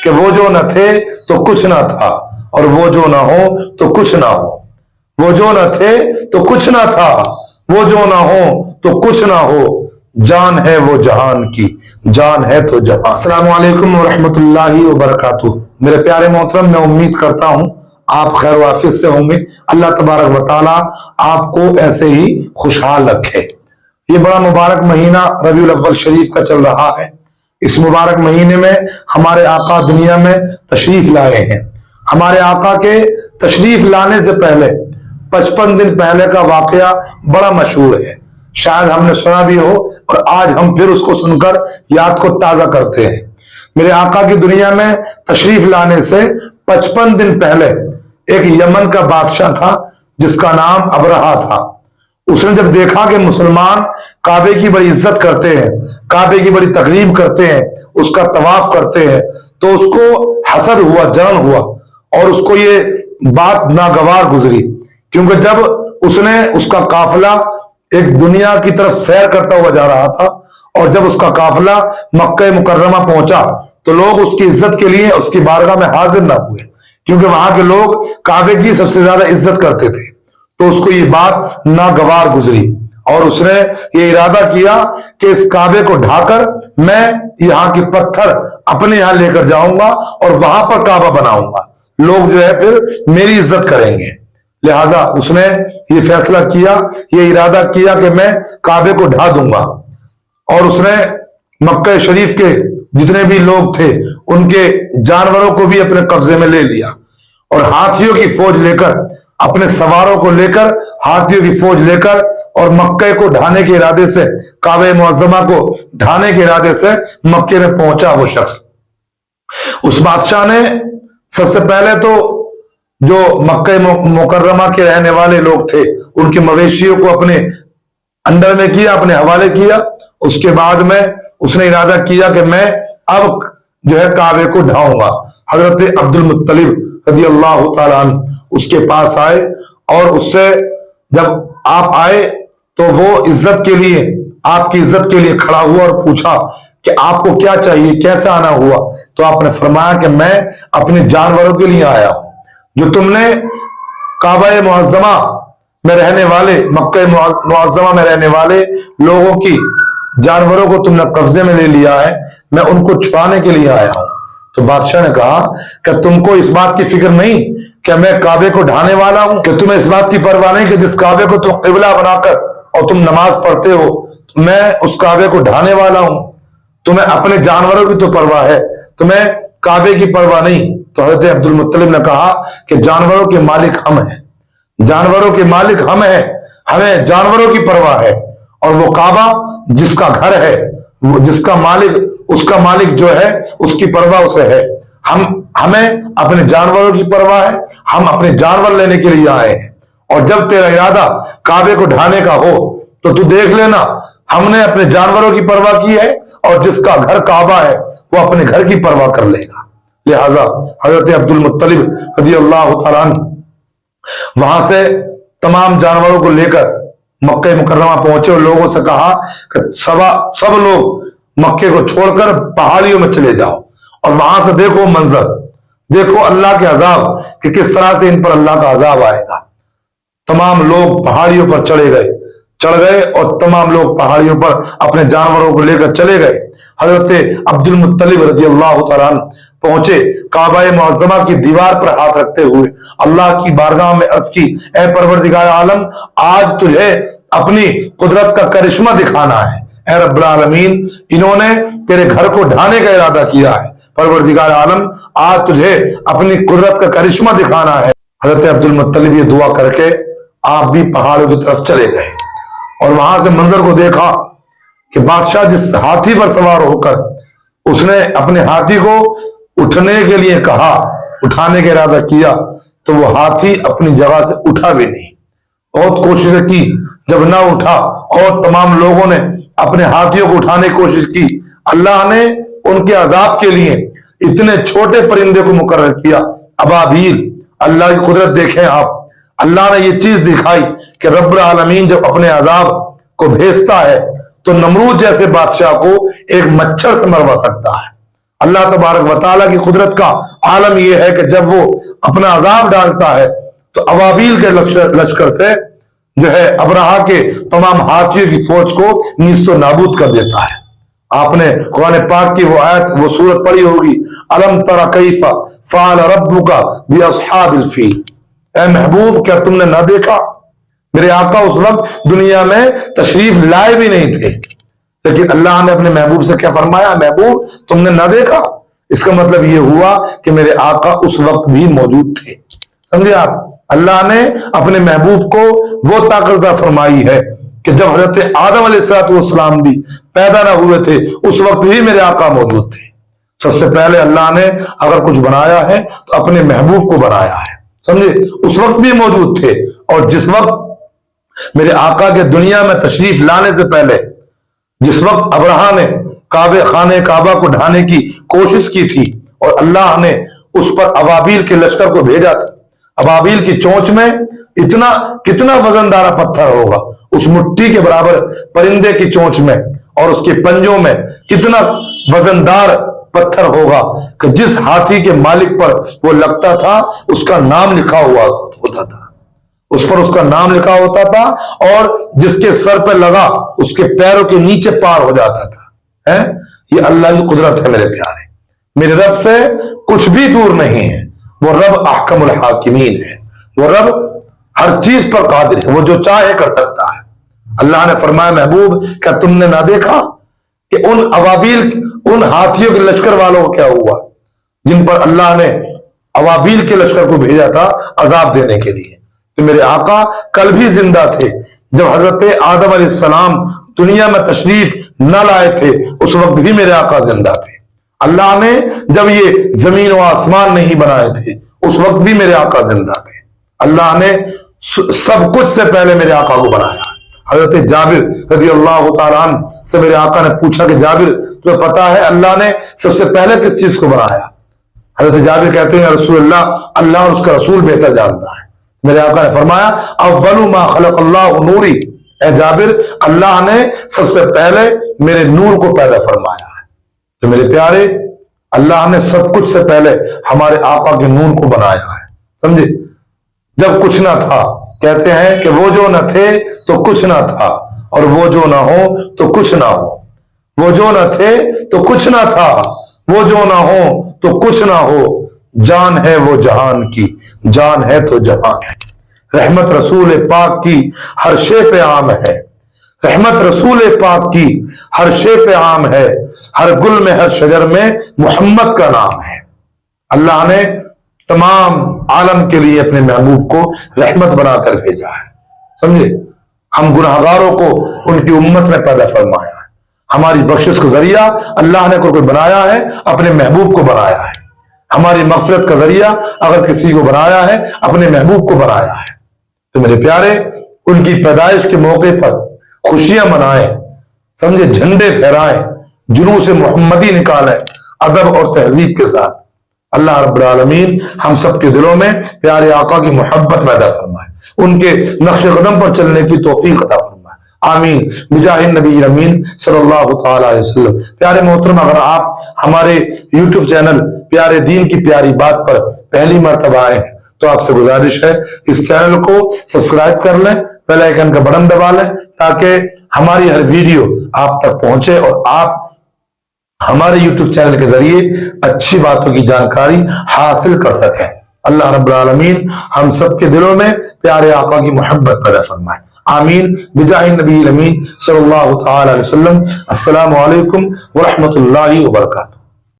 کہ وہ جو نہ تھے تو کچھ نہ تھا اور وہ جو نہ ہو تو کچھ نہ ہو. وہ جو نہ تھے تو کچھ نہ تھا, وہ جو نہ ہو تو کچھ نہ ہو, جان ہے وہ جہان کی, جان ہے تو جہان. السلام علیکم ورحمۃ اللہ وبرکاتہ. میرے پیارے محترم, میں امید کرتا ہوں آپ خیر و عافیت سے ہوں گے. اللہ تبارک و تعالیٰ آپ کو ایسے ہی خوشحال رکھے. یہ بڑا مبارک مہینہ ربیع الاول شریف کا چل رہا ہے. اس مبارک مہینے میں ہمارے آقا دنیا میں تشریف لائے ہیں. ہمارے آقا کے تشریف لانے سے پہلے 55 دن پہلے کا واقعہ بڑا مشہور ہے. شاید ہم نے سنا بھی ہو اور آج ہم پھر اس کو سن کر یاد کو تازہ کرتے ہیں. میرے آقا کی دنیا میں تشریف لانے سے 55 دن پہلے ایک یمن کا بادشاہ تھا جس کا نام ابرہا تھا. اس نے جب دیکھا کہ مسلمان کعبے کی بڑی عزت کرتے ہیں, کعبے کی بڑی تقریب کرتے ہیں, اس کا طواف کرتے ہیں, تو اس کو حسد ہوا, جلن ہوا اور اس کو یہ بات ناگوار گزری. کیونکہ جب اس نے اس کا قافلہ ایک دنیا کی طرف سیر کرتا ہوا جا رہا تھا اور جب اس کا قافلہ مکہ مکرمہ پہنچا تو لوگ اس کی عزت کے لیے اس کی بارگاہ میں حاضر نہ ہوئے, کیونکہ وہاں کے لوگ کعبے کی سب سے زیادہ عزت کرتے تھے. تو اس کو یہ بات ناگوار گزری اور اس نے یہ ارادہ کیا کہ اس کعبے کو ڈھا کر میں یہاں کی پتھر اپنے یہاں لے کر جاؤں گا اور وہاں پر کعبہ بناؤں گا, لوگ جو ہے پھر میری عزت کریں گے. لہذا اس نے یہ فیصلہ کیا, یہ ارادہ کیا کہ میں کعبے کو ڈھا دوں گا. اور اس نے مکہ شریف کے جتنے بھی لوگ تھے ان کے جانوروں کو بھی اپنے قبضے میں لے لیا اور ہاتھیوں کی فوج لے کر, اپنے سواروں کو لے کر, ہاتھیوں کی فوج لے کر اور مکہ کو ڈھانے کے ارادے سے, کعبہ معظمہ کو ڈھانے کے ارادے سے مکے میں پہنچا وہ شخص. اس بادشاہ نے سب سے پہلے تو جو مکہ مکرمہ کے رہنے والے لوگ تھے ان کے مویشیوں کو اپنے انڈر میں کیا, اپنے حوالے کیا. اس کے بعد میں اس نے ارادہ کیا کہ میں اب جو ہے کعبے کو ڈھاؤں گا. حضرت عبد المطلب رضی اللہ تعالیٰ عنہ اس کے پاس آئے اور اس سے جب آپ آئے تو وہ عزت کے لیے, آپ کی عزت کے لیے کھڑا ہوا اور پوچھا کہ آپ کو کیا چاہیے, کیسے آنا ہوا؟ تو آپ نے فرمایا کہ میں اپنے جانوروں کے لیے آیا ہوں. جو تم نے کعبہ معظمہ میں رہنے والے, مکہ معظمہ میں رہنے والے لوگوں کی جانوروں کو تم نے قبضے میں لے لیا ہے, میں ان کو چھڑانے کے لیے آیا ہوں. تو بادشاہ نے کہا کہ تم کو اس بات کی فکر نہیں کہ میں کعبے کو ڈھانے والا ہوں, کہ تمہیں اس بات کی پرواہ نہیں کہ جس کعبے کو تم قبلہ بنا کر اور تم نماز پڑھتے ہو, میں اس کعبے کو ڈھانے والا ہوں. تمہیں اپنے جانوروں کی تو پرواہ ہے, تمہیں کعبے کی پرواہ نہیں. تو حضرت عبد المطلب نے کہا کہ جانوروں کے مالک ہم ہیں, جانوروں کے مالک ہم ہیں, ہمیں جانوروں کی پرواہ ہے. اور وہ کعبہ جس کا گھر ہے, وہ جس کا مالک, اس کا مالک جو ہے اس کی پرواہ اسے ہے. ہمیں اپنے جانوروں کی پرواہ ہے, ہم اپنے جانور لینے کے لیے آئے ہیں. اور جب تیرا ارادہ کعبے کو ڈھانے کا ہو تو تو دیکھ لینا, ہم نے اپنے جانوروں کی پرواہ کی ہے اور جس کا گھر کعبہ ہے وہ اپنے گھر کی پرواہ کر لے گا. لہذا حضرت عبد المطلب رضی اللہ تعالیٰ عنہ وہاں سے تمام جانوروں کو لے کر مکہ مکرمہ پہنچے اور لوگوں سے کہا کہ سب لوگ مکے کو چھوڑ کر پہاڑیوں میں چلے جاؤ اور وہاں سے دیکھو منظر, دیکھو اللہ کے عذاب کہ کس طرح سے ان پر اللہ کا عذاب آئے گا. تمام لوگ پہاڑیوں پر چڑھ گئے اور تمام لوگ پہاڑیوں پر اپنے جانوروں کو لے کر چلے گئے. حضرت عبد المطلب رضی اللہ تعالیٰ عنہ پہنچے, کعبہ معظمہ کی دیوار پر ہاتھ رکھتے ہوئے اللہ کی بارگاہ میں عرض کی, اے پروردگار عالم, آج تجھے اپنی قدرت کا کرشمہ دکھانا ہے. اے رب العالمین, انہوں نے تیرے گھر کو ڈھانے کا ارادہ کیا ہے. پروردگار عالم, آج تجھے اپنی قدرت کا کرشمہ دکھانا ہے. حضرت عبد المطلب یہ دعا کر کے آپ بھی پہاڑوں کی طرف چلے گئے اور وہاں سے منظر کو دیکھا کہ بادشاہ جس ہاتھی پر سوار ہو کر اس نے اپنے ہاتھی کو اٹھنے کے لیے کہا, اٹھانے کا ارادہ کیا, تو وہ ہاتھی اپنی جگہ سے اٹھا بھی نہیں. بہت کوششیں کی, جب نہ اٹھا اور تمام لوگوں نے اپنے ہاتھیوں کو اٹھانے کی کوشش کی, اللہ نے ان کے عذاب کے لیے اتنے چھوٹے پرندے کو مقرر کیا, ابابیل. اللہ کی قدرت دیکھیں آپ, اللہ نے یہ چیز دکھائی کہ رب العالمین جب اپنے عذاب کو بھیجتا ہے تو نمرود جیسے بادشاہ کو ایک مچھر سے مروا سکتا ہے. اللہ تبارک و تعالیٰ کی قدرت کا عالم یہ ہے کہ جب وہ اپنا عذاب ڈالتا ہے تو ابابیل کے لشکر سے جو ہے ابرہا کے تمام ہاتھیوں کی فوج کو نیست و نابود کر دیتا ہے۔ آپ نے قرآن پاک کی وہ آیت، وہ سورت پڑھی ہوگی، الم تر کیف فعل ربک باصحاب الفیل۔ اے محبوب، کیا تم نے نہ دیکھا؟ میرے آقا اس وقت دنیا میں تشریف لائے بھی نہیں تھے، لیکن اللہ نے اپنے محبوب سے کیا فرمایا؟ محبوب تم نے نہ دیکھا؟ اس کا مطلب یہ ہوا کہ میرے آقا اس وقت بھی موجود تھے۔ سمجھے آپ؟ اللہ نے اپنے محبوب کو وہ طاقت عطا فرمائی ہے کہ جب حضرت آدم علیہ السلام بھی پیدا نہ ہوئے تھے اس وقت بھی میرے آقا موجود تھے۔ سب سے پہلے اللہ نے اگر کچھ بنایا ہے تو اپنے محبوب کو بنایا ہے، سمجھے؟ اس وقت بھی موجود تھے، اور جس وقت میرے آقا کے دنیا میں تشریف لانے سے پہلے، جس وقت ابرہا نے خانہ کعبہ کو ڈھانے کی کوشش کی تھی اور اللہ نے اس پر ابابیل کے لشکر کو بھیجا تھا، ابابیل کی چونچ میں کتنا وزن دار پتھر ہوگا، اس مٹی کے برابر پرندے کی چونچ میں اور اس کے پنجوں میں کتنا وزن دار پتھر ہوگا کہ جس ہاتھی کے مالک پر وہ لگتا تھا اس کا نام لکھا ہوا ہوتا تھا، اس پر اس کا نام لکھا ہوتا تھا، اور جس کے سر پہ لگا اس کے پیروں کے نیچے پار ہو جاتا تھا۔ یہ اللہ کی قدرت ہے میرے پیارے۔ میرے رب سے کچھ بھی دور نہیں ہے، وہ رب احکم الحاکمین ہے، وہ رب ہر چیز پر قادر ہے، وہ جو چاہے کر سکتا ہے۔ اللہ نے فرمایا محبوب کیا تم نے نہ دیکھا کہ ان ابابیل، ان ہاتھیوں کے لشکر والوں کو کیا ہوا جن پر اللہ نے ابابیل کے لشکر کو بھیجا تھا عذاب دینے کے لیے؟ تو میرے آقا کل بھی زندہ تھے جب حضرت آدم علیہ السلام دنیا میں تشریف نہ لائے تھے، اس وقت بھی میرے آقا زندہ تھے۔ اللہ نے جب یہ زمین و آسمان نہیں بنائے تھے اس وقت بھی میرے آقا زندہ تھے۔ اللہ نے سب کچھ سے پہلے میرے آقا کو بنایا۔ حضرت جابر رضی اللہ تعالیٰ عنہ سے میرے آقا نے پوچھا کہ جابر تمہیں پتا ہے اللہ نے سب سے پہلے کس چیز کو بنایا؟ حضرت جابر کہتے ہیں رسول اللہ اور اس کا رسول بہتر جانتا ہے۔ میرے آقا نے فرمایا اول ما خلق اللہ نوری، اے جابر اللہ نے سب سے پہلے میرے نور کو پیدا فرمایا ہے۔ تو میرے پیارے اللہ نے سب کچھ سے پہلے ہمارے آقا کے نور کو بنایا ہے، سمجھے؟ جب کچھ نہ تھا، کہتے ہیں کہ وہ جو نہ تھے تو کچھ نہ تھا، اور وہ جو نہ ہو تو کچھ نہ ہو۔ وہ جو نہ تھے تو کچھ نہ تھا، وہ جو نہ ہو تو کچھ نہ ہو، جان ہے وہ جہان کی، جان ہے تو جہان ہے۔ رحمت رسول پاک کی ہر شے پہ عام ہے، رحمت رسول پاک کی ہر شے پہ عام ہے، ہر گل میں ہر شجر میں محمد کا نام ہے۔ اللہ نے تمام عالم کے لیے اپنے محبوب کو رحمت بنا کر بھیجا ہے، سمجھے؟ ہم گناہگاروں کو ان کی امت میں پیدا فرمایا ہے۔ ہماری بخشش کا ذریعہ اللہ نے کوئی بنایا ہے، اپنے محبوب کو بنایا ہے۔ ہماری مغفرت کا ذریعہ اگر کسی کو بنایا ہے، اپنے محبوب کو بنایا ہے۔ تو میرے پیارے ان کی پیدائش کے موقع پر خوشیاں منائیں، سمجھے؟ جھنڈے پھہرائیں، جلوس محمدی نکالیں ادب اور تہذیب کے ساتھ۔ اللہ رب العالمین ہم سب کے دلوں میں پیارے آقا کی محبت پیدا فرمائے، ان کے نقش قدم پر چلنے کی توفیق عطا فرمائے، آمین بجاہ النبی امین صلی اللہ تعالی علیہ وسلم۔ پیارے محترم، اگر آپ ہمارے یوٹیوب چینل پیارے دین کی پیاری بات پر پہلی مرتبہ آئے ہیں تو آپ سے گزارش ہے اس چینل کو سبسکرائب کر لیں، بیل آئیکن کا بٹن دبا لیں تاکہ ہماری ہر ویڈیو آپ تک پہنچے اور آپ ہمارے یوٹیوب چینل کے ذریعے اچھی باتوں کی جانکاری حاصل کر سکیں۔ اللہ رب العالمین ہم سب کے دلوں میں پیارے آقا کی محبت پیدا فرمائے، آمین بجاہ النبی الامین صلی اللہ تعالی علیہ وسلم۔ السلام علیکم ورحمۃ اللہ وبرکاتہ۔